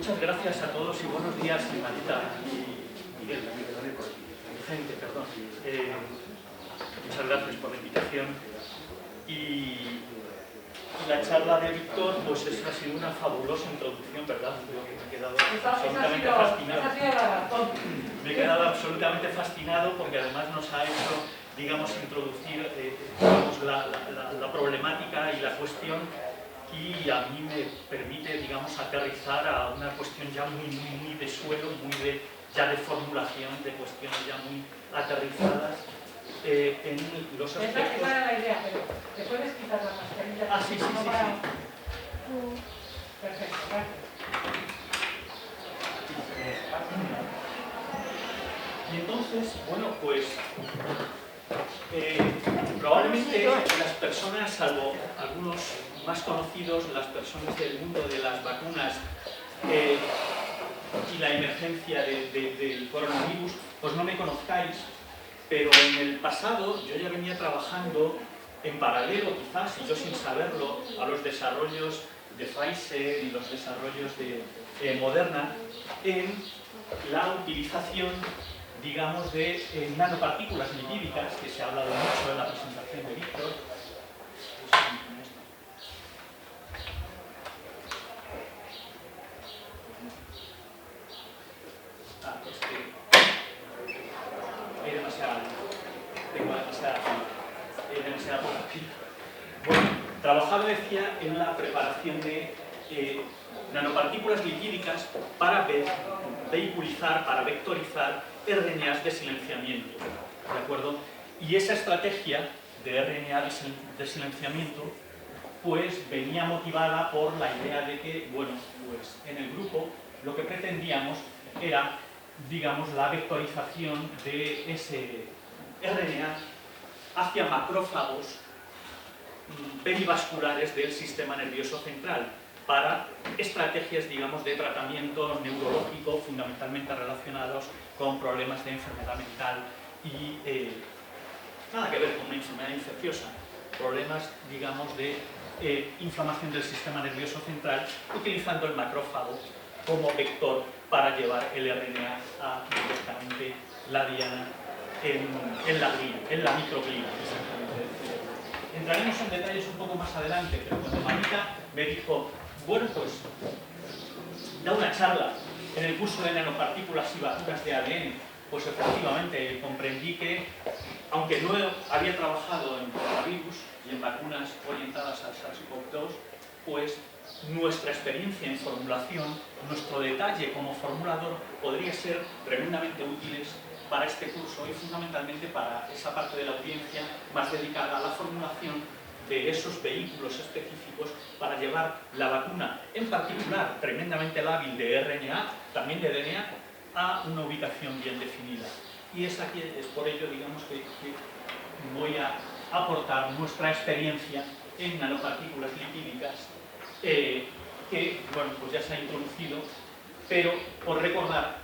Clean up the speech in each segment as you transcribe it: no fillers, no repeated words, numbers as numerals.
muchas gracias a todos y buenos días, Marita y Miguel, Vicente, perdón. Muchas gracias por la invitación. Y la charla de Víctor, pues ha sido una fabulosa introducción, ¿verdad? Creo que me he quedado absolutamente fascinado. Me he quedado absolutamente fascinado porque además nos ha hecho, digamos, introducir digamos, la problemática y la cuestión, y a mí me permite, digamos, aterrizar a una cuestión ya muy de suelo, ya de formulación, de cuestiones ya muy aterrizadas en los aspectos... Esa era la idea, pero ¿te puedes quitar la mascarilla? Ah, sí. Perfecto, gracias. Y entonces, bueno, pues probablemente las personas, salvo algunos más conocidos, las personas del mundo de las vacunas y la emergencia del coronavirus, pues no me conozcáis, pero en el pasado yo ya venía trabajando en paralelo, quizás, y yo sin saberlo, a los desarrollos de Pfizer y los desarrollos de Moderna en la utilización, digamos, de nanopartículas lipídicas, que se ha hablado mucho en la presentación de Víctor. Bueno, trabajaba, decía, en la preparación de nanopartículas lipídicas para vehiculizar, para vectorizar RNAs de silenciamiento, ¿de acuerdo? Y esa estrategia de RNA de silenciamiento pues venía motivada por la idea de que, bueno, pues en el grupo lo que pretendíamos era, digamos, la vectorización de ese RNA hacia macrófagos perivasculares del sistema nervioso central para estrategias, digamos, de tratamiento neurológico fundamentalmente relacionados con problemas de enfermedad mental y nada que ver con una enfermedad infecciosa, problemas, digamos, de inflamación del sistema nervioso central, utilizando el macrófago como vector para llevar el RNA a directamente la diana en la glía, en la microglía. Entraremos en detalles un poco más adelante, pero cuando Marita me dijo, bueno, pues da una charla en el curso de nanopartículas y vacunas de ADN, pues efectivamente comprendí que, aunque no había trabajado en coronavirus y en vacunas orientadas al SARS-CoV-2, pues nuestra experiencia en formulación, nuestro detalle como formulador podría ser tremendamente útiles para este curso y fundamentalmente para esa parte de la audiencia más dedicada a la formulación de esos vehículos específicos para llevar la vacuna, en particular tremendamente lábil de RNA, también de DNA, a una ubicación bien definida. Y es por ello, digamos, que voy a aportar nuestra experiencia en nanopartículas lipídicas que, bueno, pues ya se ha introducido, pero por recordar,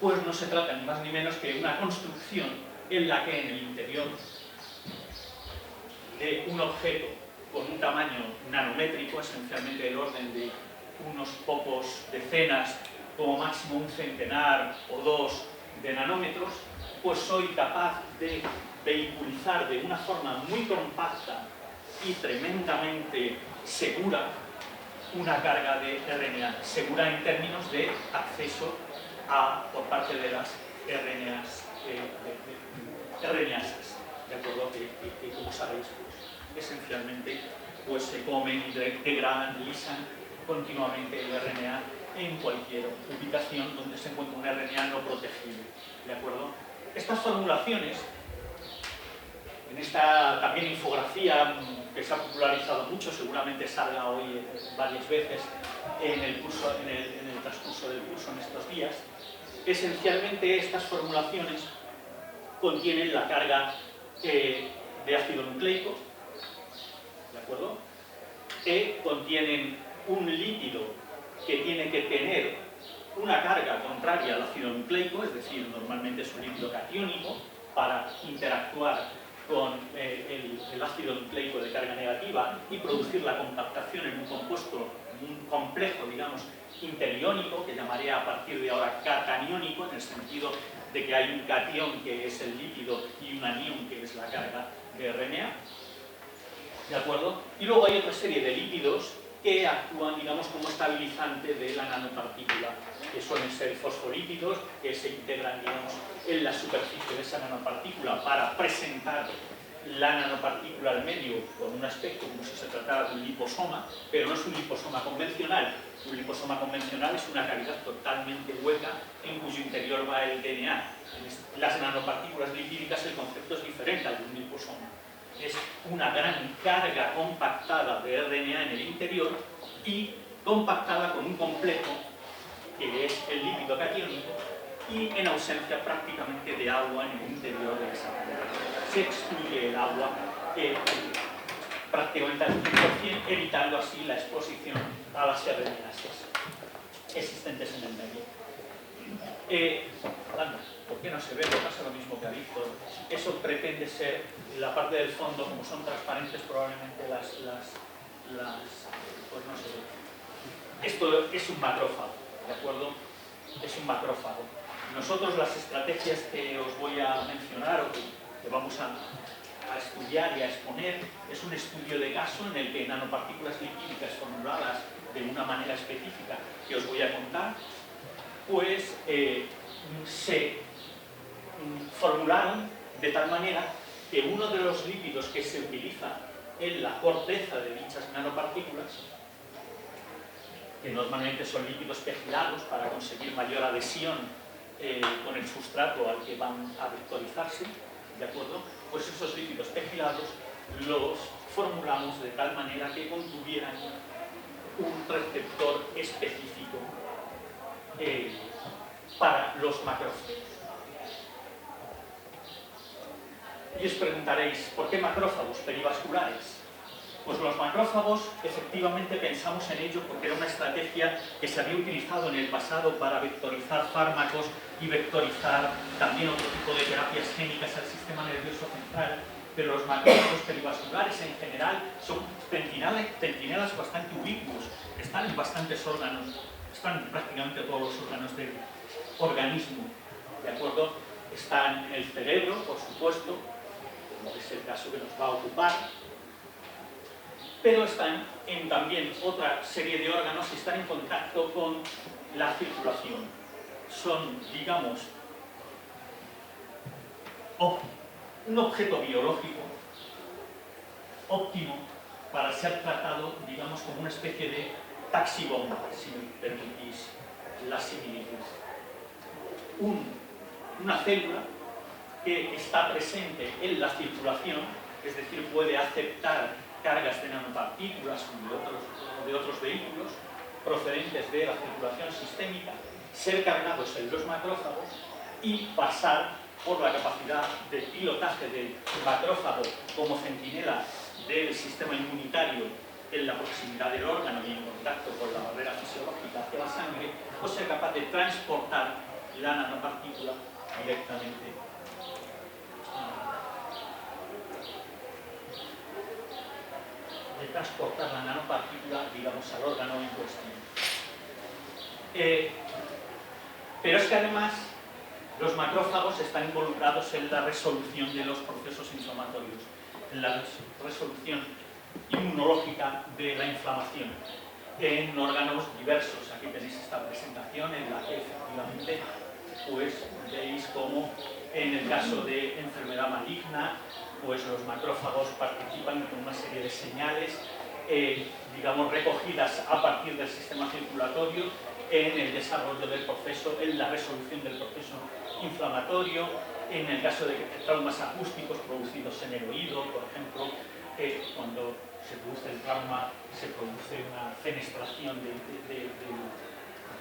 pues no se trata ni más ni menos que una construcción en la que en el interior de un objeto con un tamaño nanométrico, esencialmente del orden de unos pocos decenas, como máximo un centenar o dos de nanómetros, pues soy capaz de vehiculizar de una forma muy compacta y tremendamente segura una carga de RNA, segura en términos de acceso por parte de las RNAs, ¿de acuerdo? Que como sabéis, pues, esencialmente pues, se comen y degradan, lisan continuamente el RNA en cualquier ubicación donde se encuentra un RNA no protegido, ¿de acuerdo? Estas formulaciones, en esta también infografía que se ha popularizado mucho, seguramente salga hoy varias veces en el transcurso del curso en estos días, esencialmente estas formulaciones contienen la carga de ácido nucleico, ¿de acuerdo? Contienen un lípido que tiene que tener una carga contraria al ácido nucleico, es decir, normalmente es un lípido catiónico, para interactuar con el ácido nucleico de carga negativa y producir la compactación en un compuesto, un complejo, digamos, interiónico, que llamaré a partir de ahora cataniónico, en el sentido de que hay un catión, que es el lípido, y un anión, que es la carga de RNA. ¿De acuerdo? Y luego hay otra serie de lípidos que actúan, digamos, como estabilizante de la nanopartícula, que suelen ser fosfolípidos, que se integran, digamos, en la superficie de esa nanopartícula para presentar la nanopartícula al medio con un aspecto como si se tratara de un liposoma, pero no es un liposoma convencional. Un liposoma convencional es una cavidad totalmente hueca en cuyo interior va el DNA. En las nanopartículas lipídicas el concepto es diferente al de un liposoma. Es una gran carga compactada de RNA en el interior y compactada con un complejo que es el lípido catiónico y en ausencia prácticamente de agua en el interior de esa carga. Se excluye el agua prácticamente al 100%, evitando así la exposición a las RNAs existentes en el medio. ¿Por qué no se ve? Pasa lo mismo que ha dicho. Eso pretende ser la parte del fondo, como son transparentes, probablemente pues no se ve. Esto es un macrófago, ¿de acuerdo? Es un macrófago. Nosotros las estrategias que os voy a mencionar o que vamos a estudiar y a exponer es un estudio de caso en el que nanopartículas lipídicas formuladas de una manera específica que os voy a contar, pues se formularon de tal manera que uno de los lípidos que se utiliza en la corteza de dichas nanopartículas, que normalmente son lípidos pegilados para conseguir mayor adhesión con el sustrato al que van a vectorizarse, ¿de acuerdo? Pues esos lípidos pegilados los formulamos de tal manera que contuvieran un receptor específico para los macrófagos. Y os preguntaréis, ¿por qué macrófagos perivasculares? Pues los macrófagos, efectivamente pensamos en ello porque era una estrategia que se había utilizado en el pasado para vectorizar fármacos y vectorizar también otro tipo de terapias génicas al sistema nervioso central, pero los macrófagos perivasculares en general son centinelas bastante ubicuos, están en bastantes órganos, están en prácticamente todos los órganos del organismo, ¿de acuerdo? Están en el cerebro, por supuesto, como es el caso que nos va a ocupar, pero están en también otra serie de órganos que están en contacto con la circulación. Son, digamos, un objeto biológico óptimo para ser tratado, digamos, como una especie de taxibomba, si me permitís la similitud. Una célula que está presente en la circulación, es decir, puede aceptar cargas de nanopartículas o de otros vehículos procedentes de la circulación sistémica, ser cargados en los macrófagos y pasar por la capacidad de pilotaje del macrófago como centinela del sistema inmunitario en la proximidad del órgano y en contacto con la barrera fisiológica hacia la sangre, o ser capaz de transportar la nanopartícula directamente digamos, al órgano en cuestión. Pero es que además los macrófagos están involucrados en la resolución de los procesos inflamatorios, en la resolución inmunológica de la inflamación en órganos diversos. Aquí tenéis esta presentación en la que efectivamente pues veis cómo en el caso de enfermedad maligna pues los macrófagos participan con una serie de señales digamos recogidas a partir del sistema circulatorio en el desarrollo del proceso, en la resolución del proceso inflamatorio, en el caso de traumas acústicos producidos en el oído, por ejemplo, cuando se produce el trauma se produce una fenestración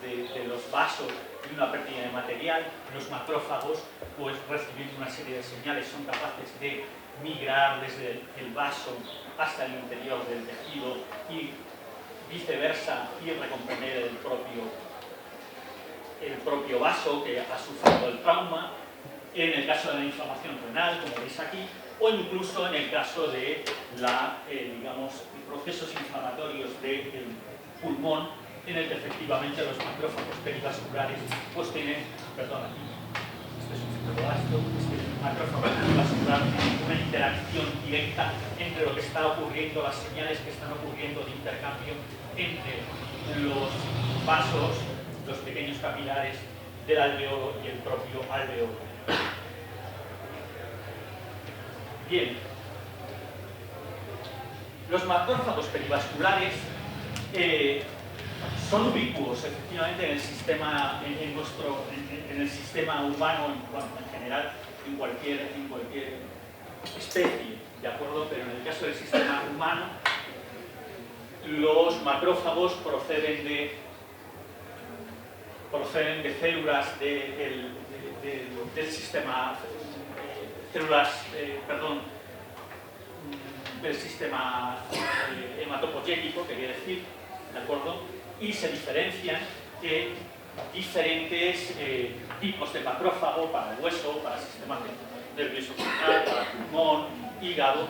de los vasos y una pérdida de material. Los macrófagos, pues recibiendo una serie de señales, son capaces de migrar desde el vaso hasta el interior del tejido y viceversa, y recomponer el propio vaso que ha sufrido el trauma. en el caso de la inflamación renal, como veis aquí, o incluso en el caso de digamos, procesos inflamatorios del pulmón, en el que efectivamente los macrófagos perivasculares pues tienen, perdón, aquí, este es un fibroblasto, el macrófago perivascular tiene una interacción directa entre lo que está ocurriendo, las señales que están ocurriendo de intercambio entre los vasos, los pequeños capilares del alveolo y el propio alveolo. Bien, los macrófagos perivasculares son ubicuos, efectivamente, en el sistema, en el sistema humano en general, en cualquier especie, ¿de acuerdo? Pero en el caso del sistema humano, los macrófagos proceden de células del sistema, del sistema hematopoyético, quería decir, ¿de acuerdo? Y se diferencian en diferentes tipos de macrófago para el hueso, para el sistema nervioso central, para el pulmón, hígado,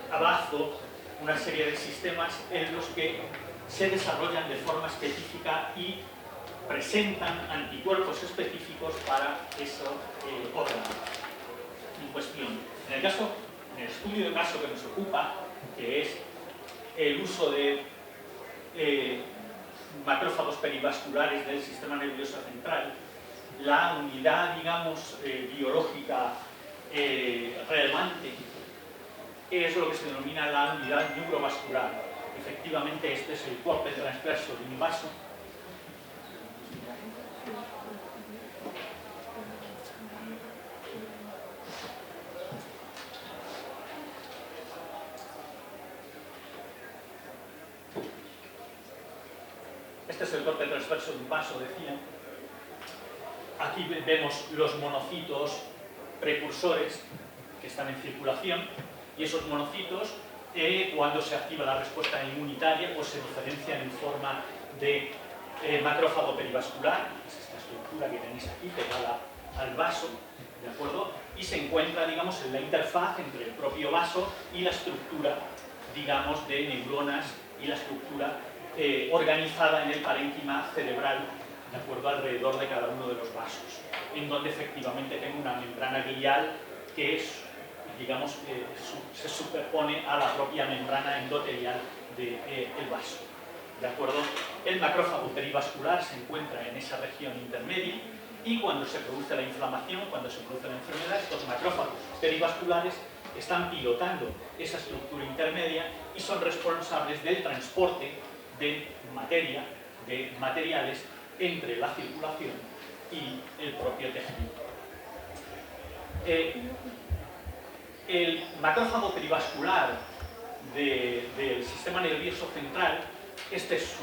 bazo, una serie de sistemas en los que se desarrollan de forma específica y presentan anticuerpos específicos para esos órganos en cuestión. En el estudio de caso que nos ocupa, que es el uso de macrófagos perivasculares del sistema nervioso central, la unidad, digamos, biológica relevante es lo que se denomina la unidad neurovascular. Efectivamente, este es el corte transverso de un vaso. Este es el corte transverso de un vaso, decía. Aquí vemos los monocitos precursores que están en circulación, y esos monocitos, cuando se activa la respuesta inmunitaria, pues se diferencian en forma de macrófago perivascular, es esta estructura que tenéis aquí pegada al vaso, ¿de acuerdo? Y se encuentra, digamos, en la interfaz entre el propio vaso y la estructura, digamos, de neuronas y la estructura organizada en el parénquima cerebral, ¿de acuerdo?, alrededor de cada uno de los vasos, en donde efectivamente tengo una membrana glial que es, digamos, se superpone a la propia membrana endotelial del vaso, ¿de acuerdo? El macrófago perivascular se encuentra en esa región intermedia, y cuando se produce la inflamación, cuando se produce la enfermedad, estos macrófagos perivasculares están pilotando esa estructura intermedia y son responsables del transporte de materia, de materiales entre la circulación y el propio tejido. El macrófago perivascular del sistema nervioso central, este es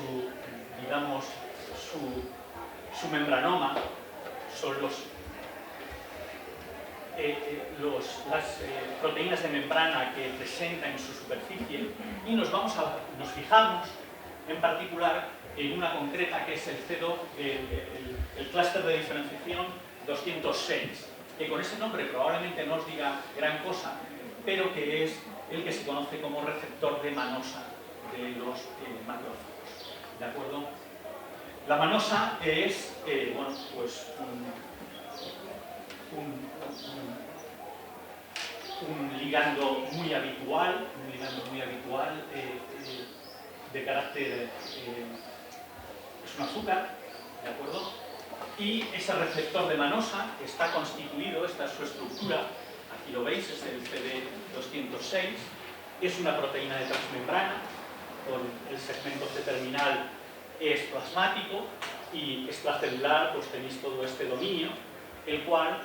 digamos, su membranoma, son las proteínas de membrana que presenta en su superficie, y nos fijamos en particular en una concreta que es el C2, el clúster de diferenciación 206, que con ese nombre probablemente no os diga gran cosa, pero que es el que se conoce como receptor de manosa de los macrófagos, ¿de acuerdo? La manosa es, bueno, pues un ligando muy habitual, de carácter, es un azúcar, ¿de acuerdo? Y ese receptor de manosa está constituido, esta es su estructura, aquí lo veis, es el CD206, es una proteína de transmembrana, con el segmento C-terminal es plasmático, y extracelular pues tenéis todo este dominio, el cual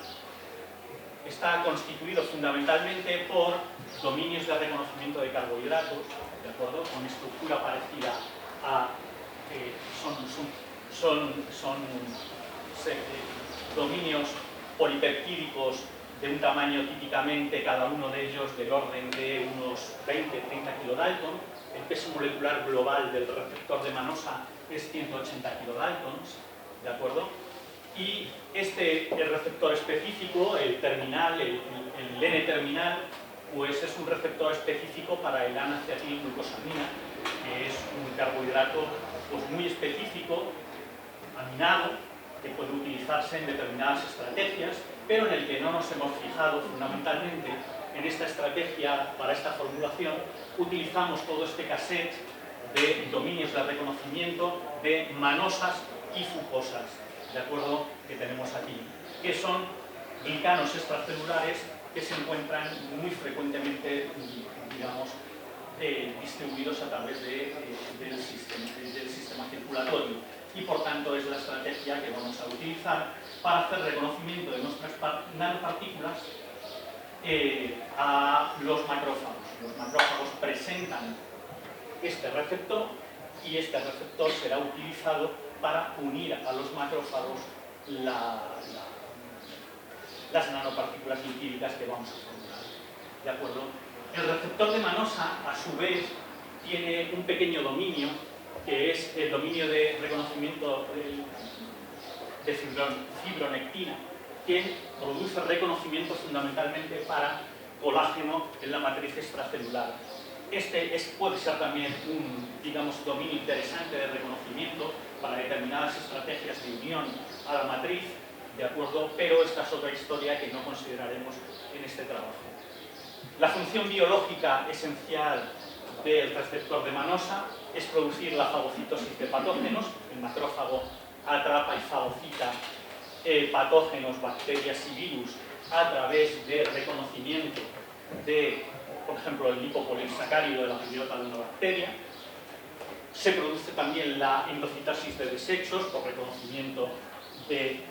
está constituido fundamentalmente por dominios de reconocimiento de carbohidratos, ¿de acuerdo?, con estructura parecida a... son dominios polipeptídicos de un tamaño típicamente, cada uno de ellos, del orden de unos 20-30 kilodalton. El peso molecular global del receptor de manosa es 180 kilodaltons, ¿de acuerdo? Y el receptor específico, el terminal, el N-terminal, pues es un receptor específico para el N-acetilglucosamina, que es un carbohidrato pues muy específico, aminado, que puede utilizarse en determinadas estrategias, pero en el que no nos hemos fijado fundamentalmente. En esta estrategia, para esta formulación, utilizamos todo este cassette de dominios de reconocimiento de manosas y fujosas, ¿de acuerdo?, que tenemos aquí, que son glicanos extracelulares que se encuentran muy frecuentemente, digamos, distribuidos a través del sistema circulatorio, y por tanto es la estrategia que vamos a utilizar para hacer reconocimiento de nuestras nanopartículas a los macrófagos. Los macrófagos presentan este receptor y este receptor será utilizado para unir a los macrófagos las nanopartículas lipídicas que vamos a formular. ¿De acuerdo? El receptor de manosa, a su vez, tiene un pequeño dominio, que es el dominio de reconocimiento de fibronectina, que produce reconocimiento fundamentalmente para colágeno en la matriz extracelular. Puede ser también un, digamos, dominio interesante de reconocimiento para determinadas estrategias de unión a la matriz, ¿de acuerdo? Pero esta es otra historia que no consideraremos en este trabajo. La función biológica esencial del receptor de manosa es producir la fagocitosis de patógenos. El macrófago atrapa y fagocita patógenos, bacterias y virus a través de reconocimiento de, por ejemplo, el lipopolisacárido de la biota de una bacteria. Se produce también la endocitosis de desechos por reconocimiento de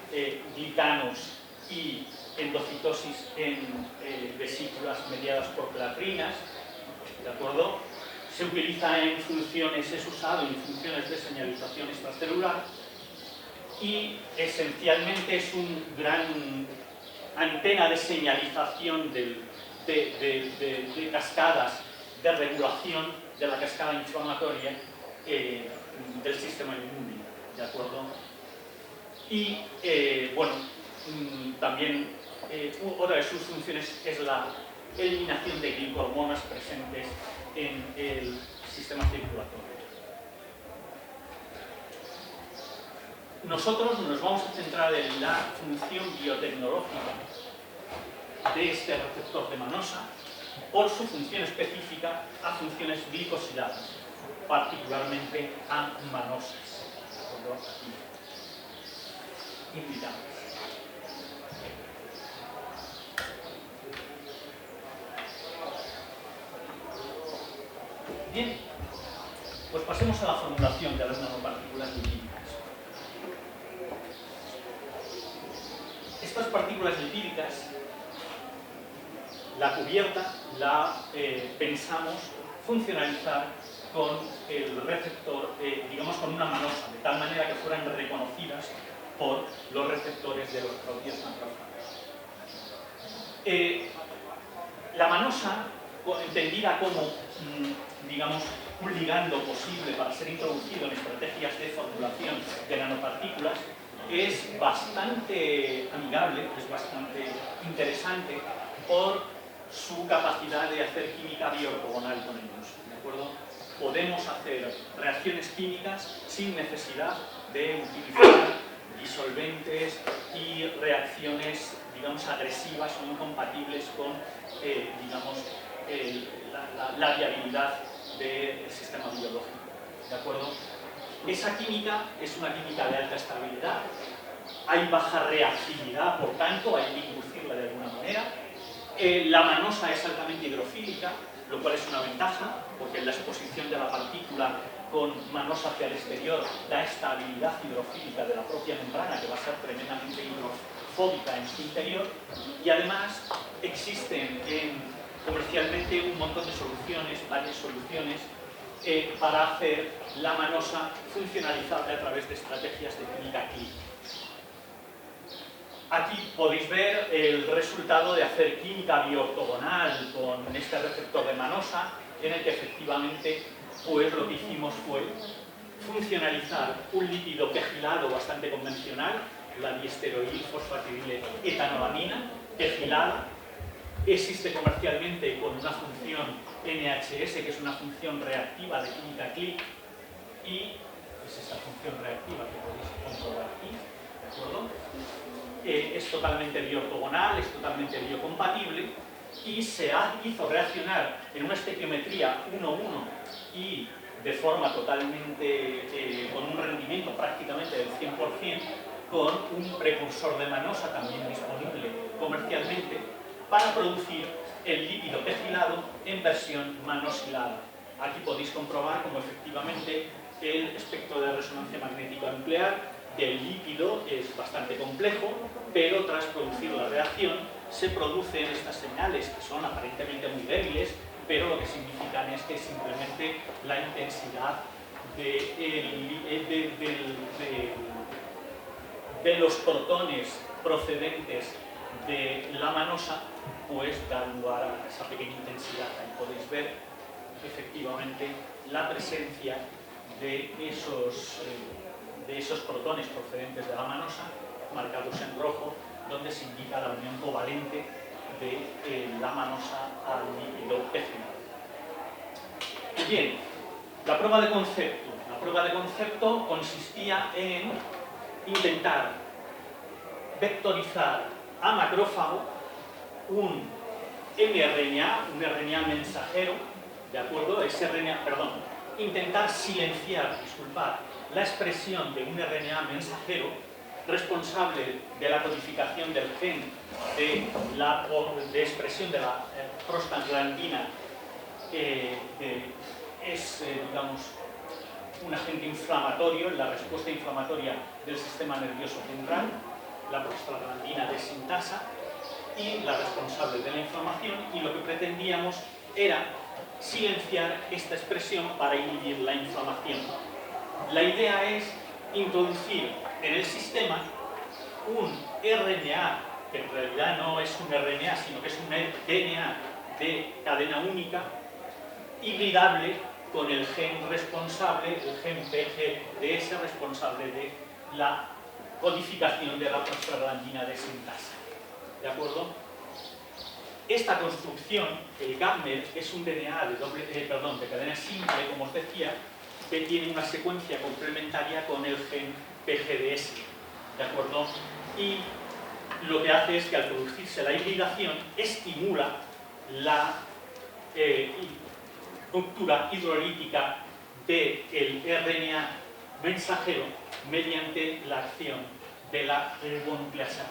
glicanos y endocitosis en vesículas mediadas por clatrinas, ¿de acuerdo? Se utiliza en funciones, es usado en funciones de señalización extracelular y esencialmente es un gran antena de señalización de cascadas de regulación de la cascada inflamatoria del sistema inmune, ¿de acuerdo? Y, bueno, también otra de sus funciones es la eliminación de glicohormonas presentes en el sistema circulatorio. Nosotros nos vamos a centrar en la función biotecnológica de este receptor de manosa por su función específica a funciones glicosiladas, particularmente a manosas. Invitamos. Bien, pues pasemos a la formulación de las nanopartículas lipídicas. Estas partículas lipídicas, la cubierta la pensamos funcionalizar con el receptor, digamos con una manosa, de tal manera que fueran reconocidas por los receptores de los propios macrófagos. La manosa, entendida como, digamos, un ligando posible para ser introducido en estrategias de formulación de nanopartículas, es bastante amigable, es bastante interesante por su capacidad de hacer química bioortogonal con ellos, ¿de acuerdo? Podemos hacer reacciones químicas sin necesidad de utilizar disolventes y reacciones, digamos, agresivas o incompatibles con, digamos, la viabilidad del sistema biológico, ¿de acuerdo? Esa química es una química de alta estabilidad, hay baja reactividad, por tanto, hay que inducirla de alguna manera. La manosa es altamente hidrofílica, lo cual es una ventaja, porque la exposición de la partícula con manosa hacia el exterior da estabilidad hidrofílica de la propia membrana, que va a ser tremendamente hidrofóbica en su interior, y además existen comercialmente un montón de soluciones, varias soluciones, para hacer la manosa funcionalizable a través de estrategias de química clínica. Aquí podéis ver el resultado de hacer química bioortogonal con este receptor de manosa, en el que efectivamente pues, lo que hicimos fue funcionalizar un lípido pegilado bastante convencional, la diesteroilfosfatidiletoetanolamina, pegilada. Existe comercialmente con una función NHS, que es una función reactiva de química click, y es esta función reactiva que podéis comprobar aquí, ¿de acuerdo? Es totalmente bioortogonal, es totalmente biocompatible, y se hizo reaccionar en una estequiometría 1:1 y de forma totalmente, con un rendimiento prácticamente del 100%, con un precursor de manosa también disponible comercialmente para producir el lípido pegilado en versión manosilada. Aquí podéis comprobar cómo efectivamente el espectro de resonancia magnética nuclear del lípido es bastante complejo, pero tras producir la reacción se producen estas señales que son aparentemente muy débiles, pero lo que significan es que simplemente la intensidad de los protones procedentes de la manosa pues da lugar a esa pequeña intensidad. Ahí podéis ver efectivamente la presencia de esos protones procedentes de la manosa marcados en rojo, donde se indica la unión covalente de la manosa al lípido pegilado. Bien, la prueba de concepto. La prueba de concepto consistía en intentar vectorizar a macrófago un RNA mensajero, ¿de acuerdo? Intentar silenciar, la expresión de un RNA mensajero responsable de la codificación del gen de expresión de la prostaglandina, digamos, un agente inflamatorio en la respuesta inflamatoria del sistema nervioso central, la prostaglandina desintasa, y la responsable de la inflamación, y lo que pretendíamos era silenciar esta expresión para inhibir la inflamación. La idea es introducir en el sistema un RNA, que en realidad no es un RNA, sino que es un DNA de cadena única, hibridable con el gen responsable, el gen PGDS, responsable de la codificación de la prostaglandina desintasa. ¿De acuerdo? Esta construcción, el GAPMER, es un DNA de cadena simple, como os decía, que tiene una secuencia complementaria con el gen PGDS. ¿De acuerdo? Y lo que hace es que al producirse la hibridación estimula la ruptura hidrolítica del RNA mensajero mediante la acción de la ribonucleasa H.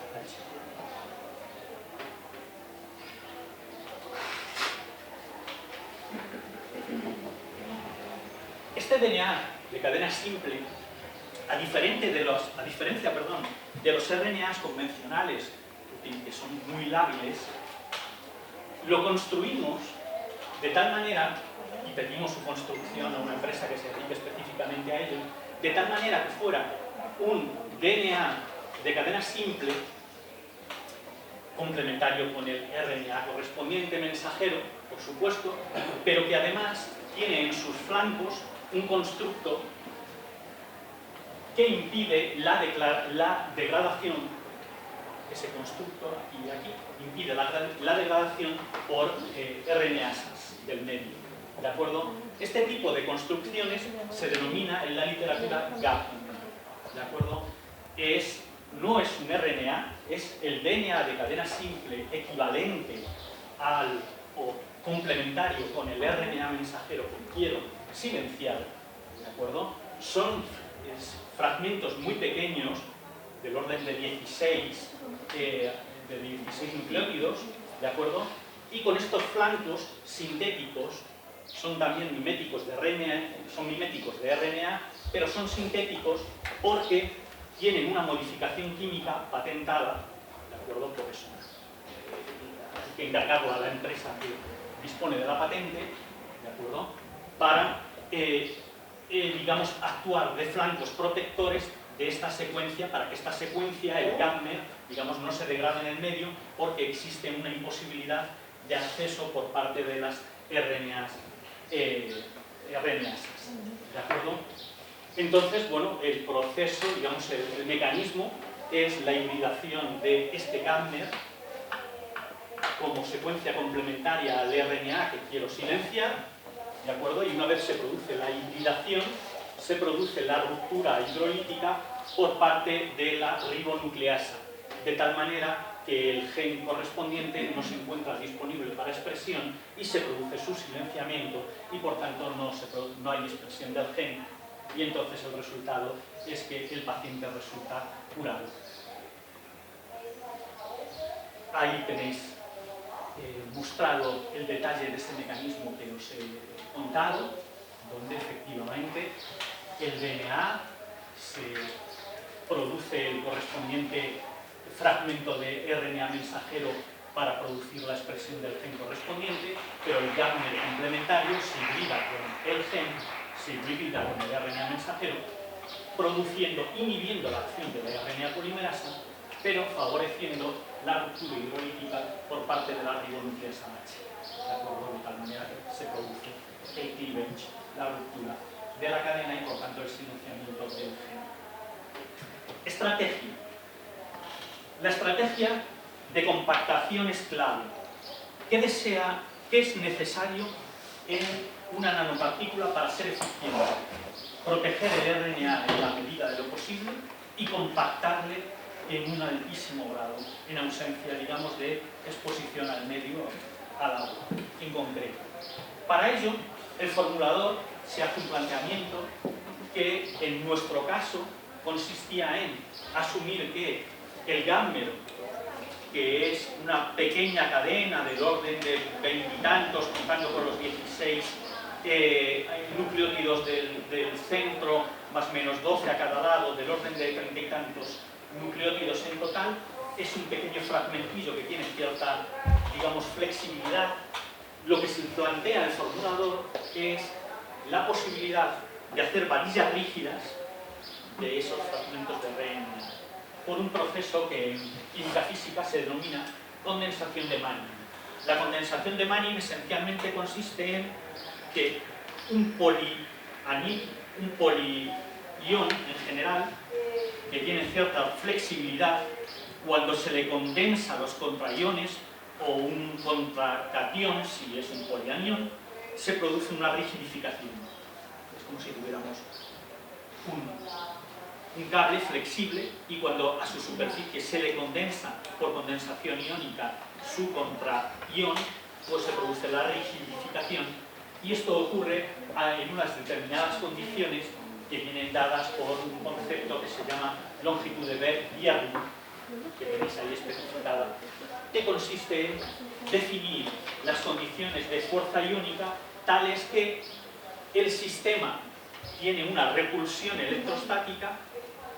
Este DNA de cadena simple, a diferencia de los RNAs convencionales, que son muy lábiles, lo construimos de tal manera, y pedimos su construcción a una empresa que se dedique específicamente a ello, de tal manera que fuera un DNA de cadena simple complementario con el RNA correspondiente mensajero, por supuesto, pero que además tiene en sus flancos un constructo que impide la degradación, ese constructo aquí y aquí, impide la degradación por RNAsas del medio. ¿De acuerdo? Este tipo de construcciones se denomina en la literatura GAP. ¿De acuerdo? No es un RNA, es el DNA de cadena simple equivalente o complementario con el RNA mensajero que quiero silenciar, ¿de acuerdo? Son fragmentos muy pequeños, del orden de 16 nucleótidos, ¿de acuerdo? Y con estos flancos sintéticos, son también miméticos de RNA, pero son sintéticos porque tienen una modificación química patentada, ¿de acuerdo? Por eso hay que encargarlo a la empresa que dispone de la patente, ¿de acuerdo? Para, digamos, actuar de flancos protectores de esta secuencia, para que esta secuencia, el GAPMER, digamos, no se degrade en el medio, porque existe una imposibilidad de acceso por parte de las RNAs, ¿de acuerdo? Entonces, bueno, el proceso, digamos, el mecanismo es la hibridación de este GAMMER como secuencia complementaria al RNA que quiero silenciar, ¿de acuerdo? Y una vez se produce la hibridación, se produce la ruptura hidrolítica por parte de la ribonucleasa, de tal manera que el gen correspondiente no se encuentra disponible para expresión y se produce su silenciamiento y por tanto no hay expresión del gen, y entonces el resultado es que el paciente resulta curado. Ahí tenéis mostrado el detalle de este mecanismo que os he contado, donde efectivamente el DNA se produce el correspondiente fragmento de RNA mensajero para producir la expresión del gen correspondiente, pero el GAMMER complementario se hibrida con el gen, se hibrida con el RNA mensajero, inhibiendo la acción de la RNA polimerasa, pero favoreciendo la ruptura hidrolítica por parte de la ribonucleasa H, ¿de acuerdo? De tal manera que se produce el cleavage, la ruptura de la cadena y por tanto el silenciamiento del gen. Estrategia. La estrategia de compactación es clave. ¿Qué es necesario en una nanopartícula para ser eficiente? Proteger el RNA en la medida de lo posible y compactarle en un altísimo grado, en ausencia, digamos, de exposición al medio, al agua, en concreto. Para ello, el formulador se hace un planteamiento que, en nuestro caso, consistía en asumir que el GAMMER, que es una pequeña cadena del orden de 20 y tantos, contando con los 16 nucleótidos del centro, más o menos 12 a cada lado, del orden de 30 y tantos nucleótidos en total, es un pequeño fragmentillo que tiene cierta, digamos, flexibilidad. Lo que se plantea el formulador es la posibilidad de hacer varillas rígidas de esos fragmentos de RNA por un proceso que en química física se denomina condensación de Manning. La condensación de Manning esencialmente consiste en que un poliión en general, que tiene cierta flexibilidad, cuando se le condensa los contraiones o un contracatión, si es un polianión, se produce una rigidificación. Es como si tuviéramos un cable flexible y cuando a su superficie se le condensa por condensación iónica su contraión, pues se produce la rigidificación. Y esto ocurre en unas determinadas condiciones que vienen dadas por un concepto que se llama longitud de Biermann, que tenéis ahí especificada, que consiste en definir las condiciones de fuerza iónica tales que el sistema tiene una repulsión electrostática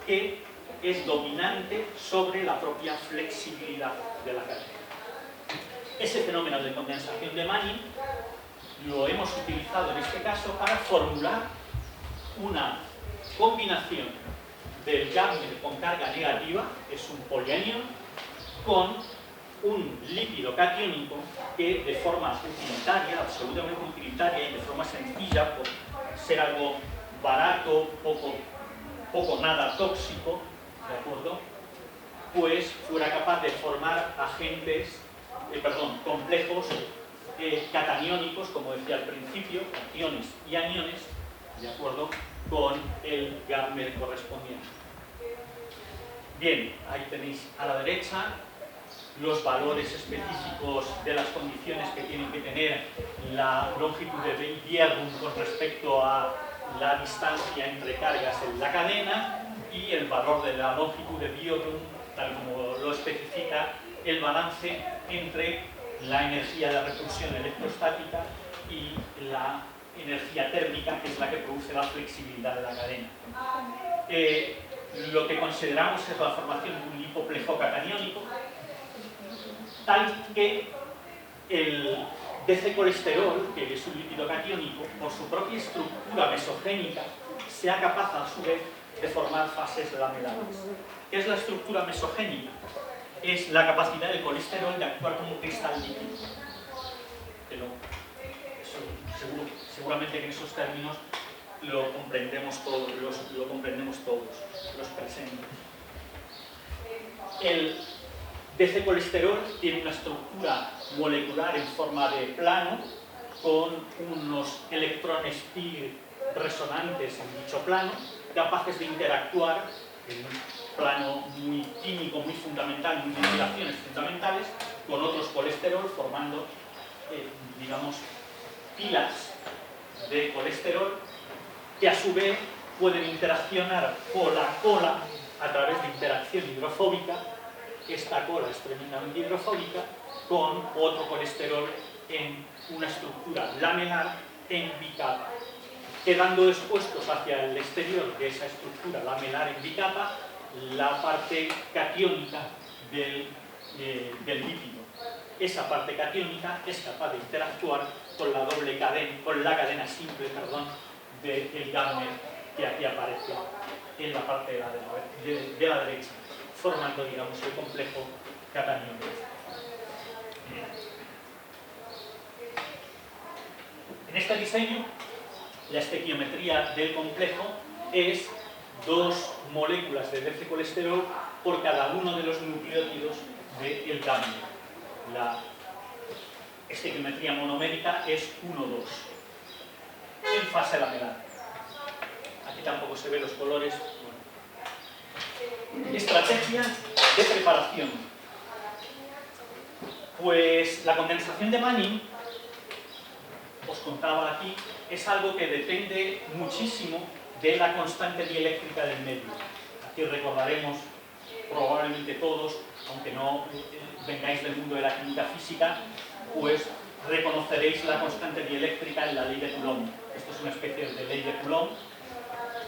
que es dominante sobre la propia flexibilidad de la cadena. Ese fenómeno de condensación de Manning lo hemos utilizado en este caso para formular una combinación del GAMMER con carga negativa, que es un polianión, con un lípido catiónico que de forma utilitaria, absolutamente utilitaria y de forma sencilla, por ser algo barato, poco nada tóxico, ¿de acuerdo? Pues fuera capaz de formar complejos cataniónicos, como decía al principio, cationes y aniones, ¿de acuerdo?, con el GAMMER correspondiente. Bien, ahí tenéis a la derecha los valores específicos de las condiciones que tienen que tener la longitud de Biermann con respecto a la distancia entre cargas en la cadena y el valor de la longitud de Biermann, tal como lo especifica el balance entre la energía de repulsión electrostática y la energía térmica, que es la que produce la flexibilidad de la cadena. Lo que consideramos es la formación de un lipoplejo cataniónico, tal que el DC-colesterol, que es un lípido catiónico, por su propia estructura mesogénica, sea capaz a su vez de formar fases lamelares. ¿Qué es la estructura mesogénica? Es la capacidad del colesterol de actuar como un cristal líquido. Pero seguramente que en esos términos lo comprendemos todos los presentes. El DC-colesterol tiene una estructura molecular en forma de plano con unos electrones pi resonantes en dicho plano, capaces de interactuar en un plano muy químico, muy fundamental, muy de relaciones fundamentales, con otros colesterol, formando, digamos, pilas de colesterol que a su vez pueden interaccionar cola a cola a través de interacción hidrofóbica. Esta cola es tremendamente hidrofóbica con otro colesterol en una estructura lamelar en bicapa, quedando expuestos hacia el exterior de esa estructura lamelar en bicapa la parte catiónica del lípido. Esa parte catiónica es capaz de interactuar con la cadena simple, del Gardner que aquí aparece en la parte de la derecha, formando, digamos, el complejo catiónico. En este diseño, la estequiometría del complejo es 2 moléculas de DC-colesterol por cada uno de los nucleótidos del Gardner. La estequiometría monomérica es 1,2 en fase lamelar. Aquí tampoco se ven los colores. Bueno. Estrategia de preparación. Pues la condensación de Manning, os contaba aquí, es algo que depende muchísimo de la constante dieléctrica del medio. Aquí recordaremos probablemente todos, aunque no vengáis del mundo de la química física, pues reconoceréis la constante dieléctrica en la ley de Coulomb. Esto es una especie de ley de Coulomb,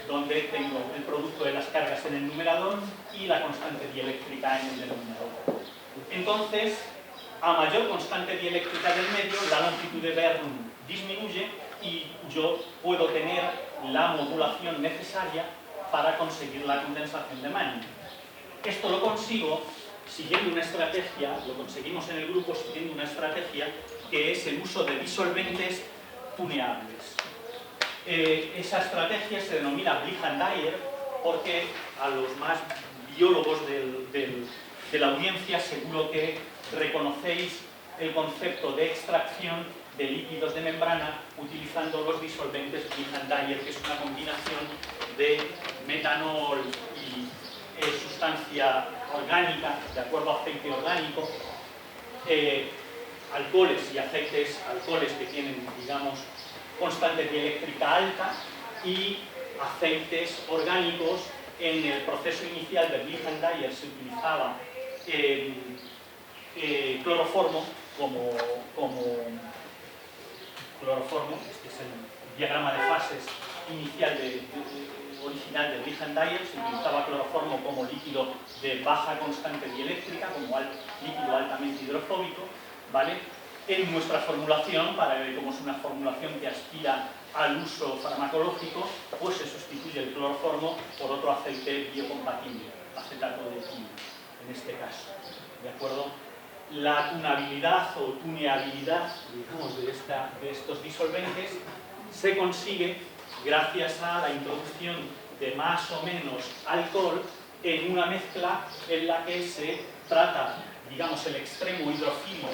donde tengo el producto de las cargas en el numerador y la constante dieléctrica en el denominador. Entonces, a mayor constante dieléctrica del medio, la longitud de Bernoulli disminuye y yo puedo tener la modulación necesaria para conseguir la condensación de Manning. Esto lo consigo siguiendo una estrategia, lo conseguimos en el grupo siguiendo una estrategia que es el uso de disolventes tuneables. Esa estrategia se denomina Blich-Dyer porque a los más biólogos de la audiencia seguro que reconocéis el concepto de extracción de líquidos de membrana utilizando los disolventes Blich-Dyer, que es una combinación de metanol y sustancia orgánica, de acuerdo a aceite orgánico, alcoholes y alcoholes que tienen, digamos, constante dieléctrica alta y aceites orgánicos. En el proceso inicial de Blich-Dyer se utilizaba cloroformo como cloroformo. Este es el diagrama de fases inicial original de Blich-Dyer. Se utilizaba cloroformo como líquido de baja constante dieléctrica, como líquido altamente hidrofóbico, ¿vale? En nuestra formulación, como es una formulación que aspira al uso farmacológico, pues se sustituye el cloroformo por otro aceite biocompatible, acetato de etilo, en este caso, ¿de acuerdo? La tunabilidad o tuneabilidad, digamos, de estos disolventes se consigue gracias a la introducción de más o menos alcohol en una mezcla en la que se trata, digamos, el extremo hidrofílico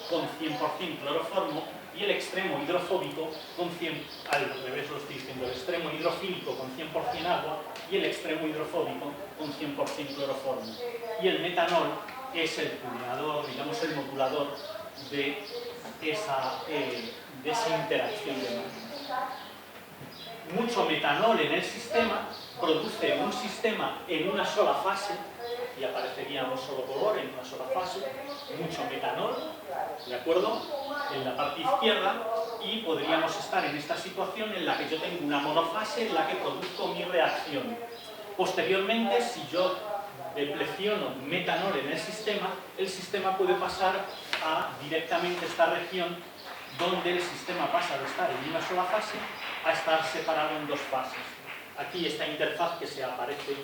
con 100% cloroformo y el extremo hidrofóbico con 100%, al revés lo estoy diciendo, el extremo hidrofílico con 100% agua y el extremo hidrofóbico con 100% cloroformo. Y el metanol es el tuneador, digamos, el modulador de esa interacción de Manning. Mucho metanol en el sistema produce un sistema en una sola fase, y aparecería un solo color en una sola fase, mucho metanol, ¿de acuerdo?, en la parte izquierda, y podríamos estar en esta situación en la que yo tengo una monofase en la que produzco mi reacción. Posteriormente, si yo depleciono metanol en el sistema puede pasar a directamente esta región donde el sistema pasa de estar en una sola fase a estar separado en 2 fases. Aquí esta interfaz que se aparece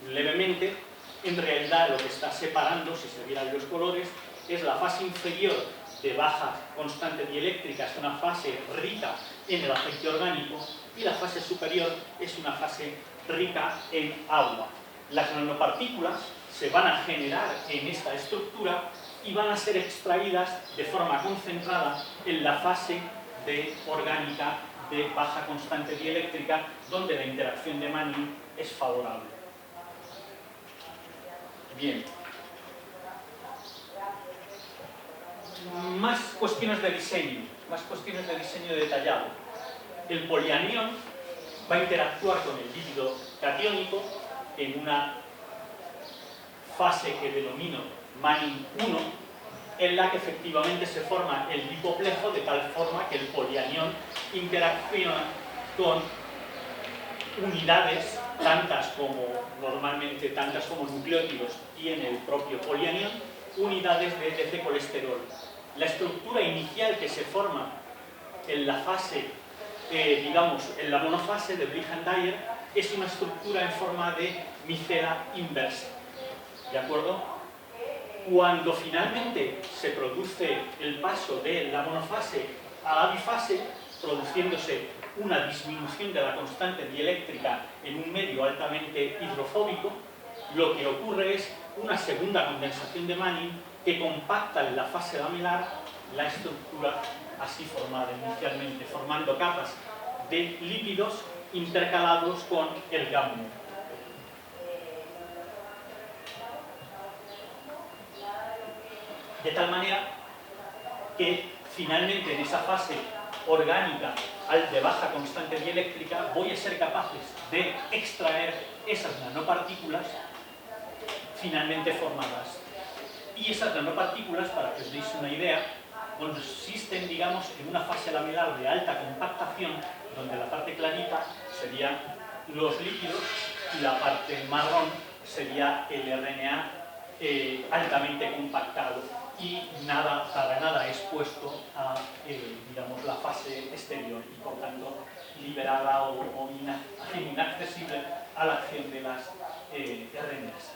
levemente, en realidad lo que está separando, si se vieran los colores, es la fase inferior de baja constante dieléctrica, es una fase rica en el aceite orgánico, y la fase superior es una fase rica en agua. Las nanopartículas se van a generar en esta estructura y van a ser extraídas de forma concentrada en la fase orgánica de baja constante dieléctrica, donde la interacción de Manning es favorable. Bien. Más cuestiones de diseño detallado. El polianión va a interactuar con el lípido catiónico en una fase que denomino Manning 1, en la que efectivamente se forma el lipoplejo de tal forma que el polianión interacciona con unidades, tantas como nucleótidos tiene el propio polianión, unidades de colesterol. La estructura inicial que se forma en la fase, en la monofase de Blyhan-Dyer, es una estructura en forma de micela inversa. ¿De acuerdo? Cuando finalmente se produce el paso de la monofase a la bifase, produciéndose una disminución de la constante dieléctrica en un medio altamente hidrofóbico, lo que ocurre es una segunda condensación de Manning que compacta en la fase lamelar la estructura así formada inicialmente, formando capas de lípidos intercalados con el gamma. De tal manera que finalmente en esa fase orgánica de baja constante dieléctrica voy a ser capaces de extraer esas nanopartículas finalmente formadas. Y esas nanopartículas, para que os deis una idea, consisten, digamos, en una fase lamelar de alta compactación, donde la parte clarita serían los lípidos y la parte marrón sería el RNA altamente compactado y para nada expuesto a digamos, la fase exterior y por tanto liberada o inaccesible a la acción de las RNAsas.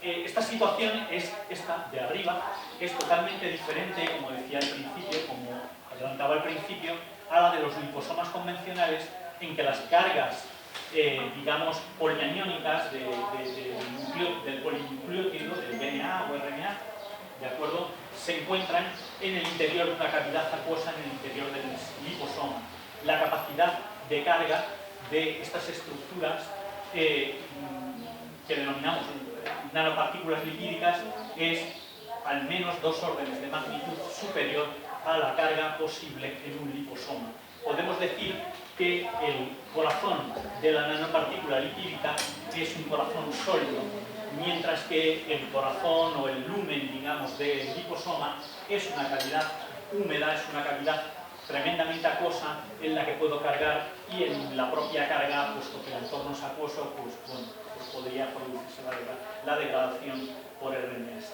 Esta situación es esta de arriba, es totalmente diferente, como decía al principio, como adelantaba al principio, a la de los liposomas convencionales, en que las cargas digamos, polianiónicas del polinucleótido, del DNA o RNA, ¿de acuerdo?, se encuentran en el interior de una cavidad acuosa, en el interior del liposoma. La capacidad de carga de estas estructuras que denominamos nanopartículas lipídicas es al menos 2 órdenes de magnitud superior a la carga posible en un liposoma. Podemos decir que el corazón de la nanopartícula lipídica es un corazón sólido, mientras que el corazón o el lumen, digamos, del liposoma es una cavidad húmeda, es una cavidad tremendamente acuosa en la que puedo cargar, y en la propia carga, puesto que el entorno es acuoso, pues bueno, podría producirse la degradación por RNAs.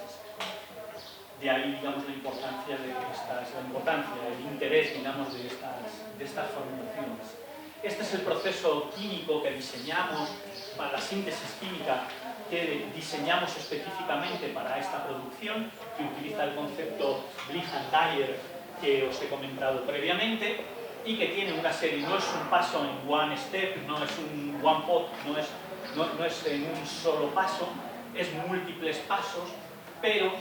De ahí, digamos, la importancia el interés, digamos, de estas formulaciones. Este es el proceso químico que diseñamos para la síntesis química que diseñamos específicamente para esta producción, que utiliza el concepto Blyhan-Dyer que os he comentado previamente, y que tiene una serie, no es un paso en one step, no es un one pot, no es en un solo paso, es múltiples pasos, pero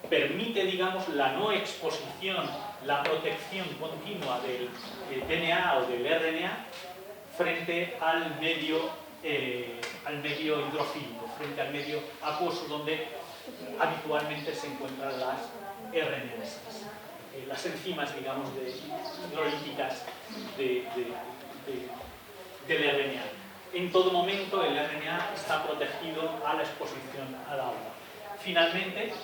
permite, digamos, la no exposición, la protección continua del DNA o del RNA frente al medio hidrofílico, frente al medio acuoso donde habitualmente se encuentran las RNAs, las enzimas, digamos, hidrolíticas del RNA. En todo momento el RNA está protegido a la exposición al agua. Finalmente,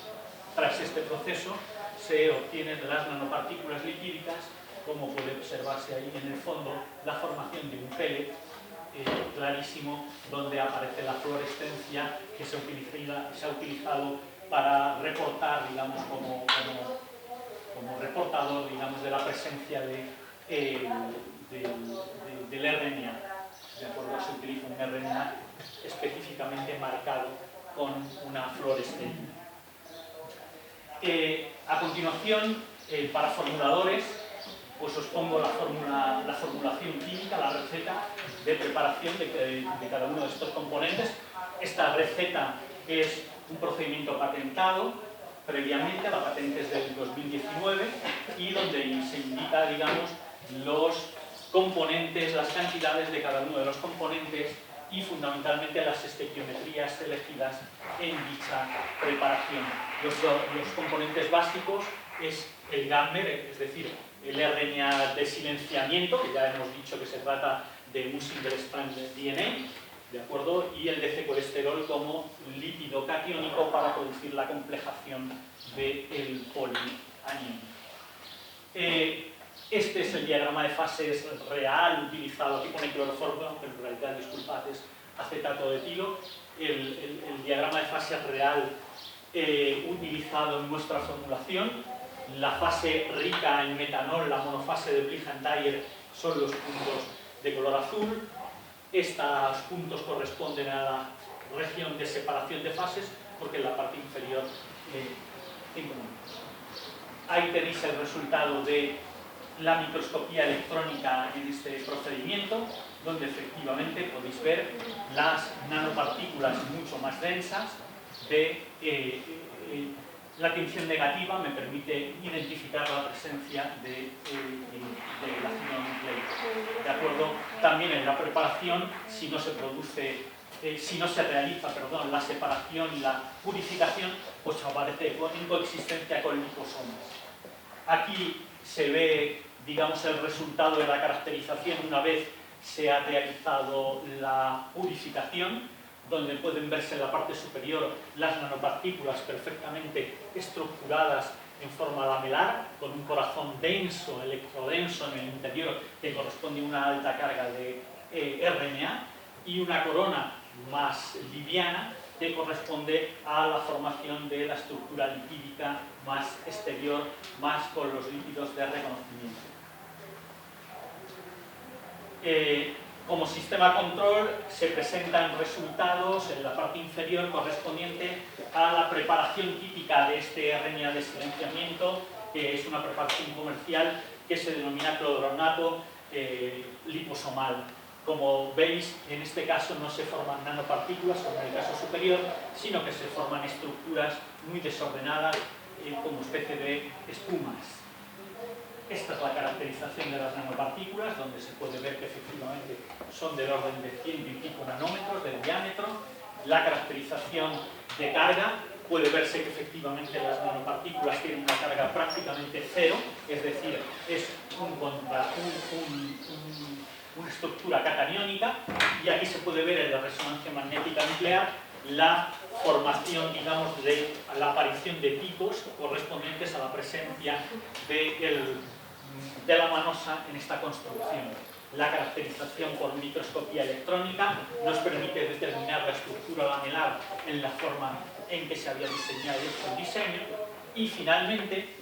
tras este proceso, se obtienen las nanopartículas lipídicas, como puede observarse ahí en el fondo, la formación de un pellet clarísimo, donde aparece la fluorescencia que se ha utilizado para reportar, digamos, como reportador, digamos, de la presencia del RNA. ¿De acuerdo? Se utiliza un RNA específicamente marcado con una fluorescencia. A continuación, para formuladores, pues os pongo la formulación química, la receta de preparación de cada uno de estos componentes. Esta receta es un procedimiento patentado previamente, la patente es del 2019, y donde se indica, digamos, los componentes, las cantidades de cada uno de los componentes y fundamentalmente las estequiometrías elegidas en dicha preparación. Los componentes básicos es el gammer, es decir, el RNA de silenciamiento, que ya hemos dicho que se trata de un single strand DNA, ¿de acuerdo? Y el DC-colesterol como lípido catiónico para producir la complejación del polianión. Este es el diagrama de fases real utilizado, aquí pone cloroformo, pero en realidad, disculpad, es acetato de etilo. El diagrama de fases real utilizado en nuestra formulación. La fase rica en metanol, la monofase de Blyhan-Dyer, son los puntos de color azul. Estos puntos corresponden a la región de separación de fases, porque en la parte inferior 5 minutos. Ahí tenéis el resultado de la microscopía electrónica en este procedimiento, donde efectivamente podéis ver las nanopartículas mucho más densas de la tinción negativa. Me permite identificar la presencia de ácido nucleico. ¿De acuerdo? También en la preparación, si no se realiza la separación y la purificación, pues aparece en coexistencia con liposomas. Aquí se ve, digamos, el resultado de la caracterización una vez se ha realizado la purificación, donde pueden verse en la parte superior las nanopartículas perfectamente estructuradas en forma lamelar, con un corazón denso, electrodenso en el interior, que corresponde a una alta carga de RNA, y una corona más liviana, que corresponde a la formación de la estructura lipídica más exterior, más con los lípidos de reconocimiento. Como sistema control se presentan resultados en la parte inferior correspondiente a la preparación típica de este RNA de silenciamiento, que es una preparación comercial que se denomina cloronato liposomal. Como veis, en este caso no se forman nanopartículas, como en el caso superior, sino que se forman estructuras muy desordenadas, como especie de espumas. Esta es la caracterización de las nanopartículas, donde se puede ver que efectivamente son del orden de 100 y pico nanómetros de diámetro. La caracterización de carga, puede verse que efectivamente las nanopartículas tienen una carga prácticamente cero, es decir, es una estructura cataniónica, y aquí se puede ver en la resonancia magnética nuclear la formación, digamos, de la aparición de picos correspondientes a la presencia de la manosa en esta construcción. La caracterización por microscopía electrónica nos permite determinar la estructura lamelar en la forma en que se había diseñado el diseño, y finalmente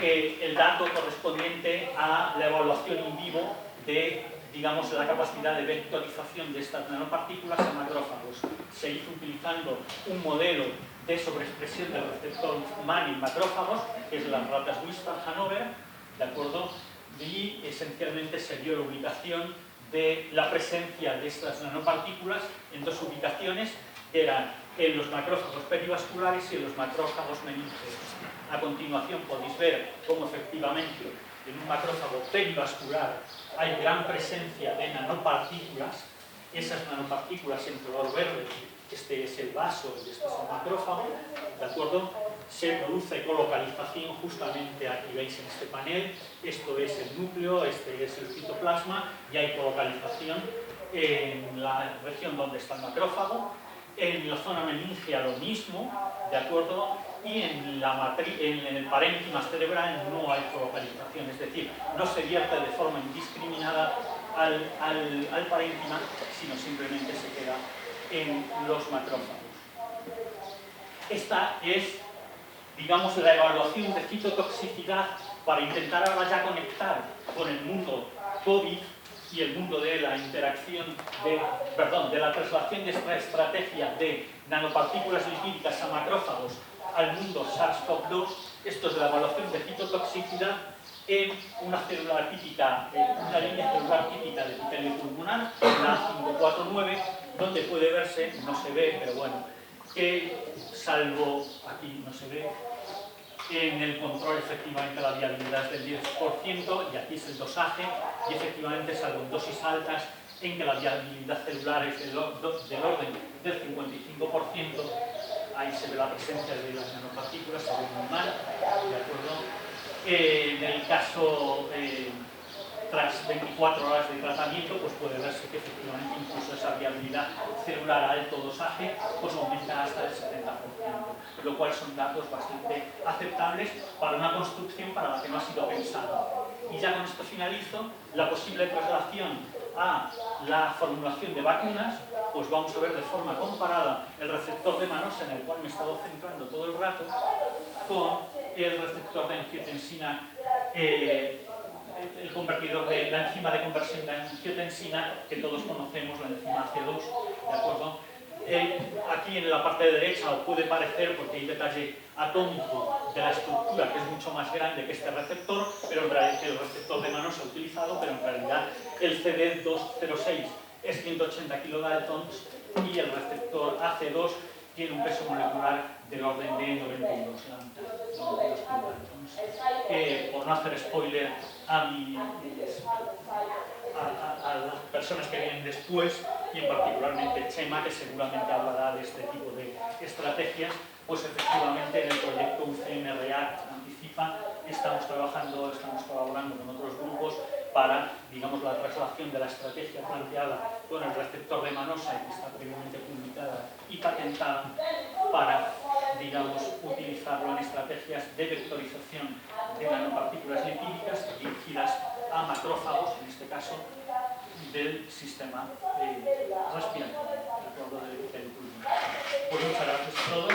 el dato correspondiente a la evaluación in vivo de, digamos, la capacidad de vectorización de estas nanopartículas en macrófagos. Se hizo utilizando un modelo de sobreexpresión del receptor MAN en macrófagos, que es las ratas Wistar-Hanover, ¿de acuerdo? Y esencialmente se dio la ubicación de la presencia de estas nanopartículas en dos ubicaciones, que eran en los macrófagos perivasculares y en los macrófagos meningeos. A continuación podéis ver cómo efectivamente en un macrófago perivascular hay gran presencia de nanopartículas. Esas nanopartículas en color verde, este es el vaso y este es el macrófago, ¿de acuerdo? Se produce colocalización justamente aquí, veis en este panel, esto es el núcleo, este es el citoplasma, y hay colocalización en la región donde está el macrófago. En la zona meningea lo mismo, ¿de acuerdo? Y en el parénquima cerebral no hay colocalización, es decir, no se vierte de forma indiscriminada al parénquima, sino simplemente se queda en los macrófagos. Esta es, digamos, la evaluación de citotoxicidad para intentar ahora ya conectar con el mundo COVID y el mundo de la interacción de la traslación de esta estrategia de nanopartículas lipídicas a macrófagos al mundo SARS-CoV-2. Esto es la evaluación de citotoxicidad en una célula típica, una línea celular típica de epitelio pulmonar, la A549, donde puede verse, no se ve, pero bueno, que, salvo, aquí no se ve, en el control efectivamente la viabilidad es del 10% y aquí es el dosaje, y efectivamente salvo en dosis altas en que la viabilidad celular es del orden del 55%, ahí se ve la presencia de las nanopartículas, se ve muy mal, ¿de acuerdo? En el caso tras 24 horas de tratamiento, pues puede verse que efectivamente incluso esa viabilidad celular a alto dosaje pues aumenta hasta el 70%, lo cual son datos bastante aceptables para una construcción para la que no ha sido pensada. Y ya con esto finalizo, la posible traslación a la formulación de vacunas, pues vamos a ver de forma comparada el receptor de Manosa, en el cual me he estado centrando todo el rato, con el receptor de angiotensina, el convertidor de la enzima de conversión de angiotensina, que todos conocemos, la enzima AC2, ¿de acuerdo? Aquí en la parte derecha os puede parecer, porque hay detalle atómico de la estructura que es mucho más grande que este receptor, pero en realidad el receptor de Manosa utilizado, pero en realidad el CD206 es 180 kilodaltons y el receptor AC2 tiene un peso molecular del orden de 92 kilodaltons. Por no hacer spoiler a las personas que vienen después, y en particularmente Chema, que seguramente hablará de este tipo de estrategias, pues efectivamente en el proyecto UCM React Anticipa estamos colaborando con otros grupos para, digamos, la traslación de la estrategia planteada con el receptor de Manosa, que está previamente publicada y patentada, para, digamos, utilizarlo en estrategias de vectorización de nanopartículas lipídicas dirigidas a macrófagos, en este caso, del sistema respiratorio, del pulmón. Pues muchas gracias a todos.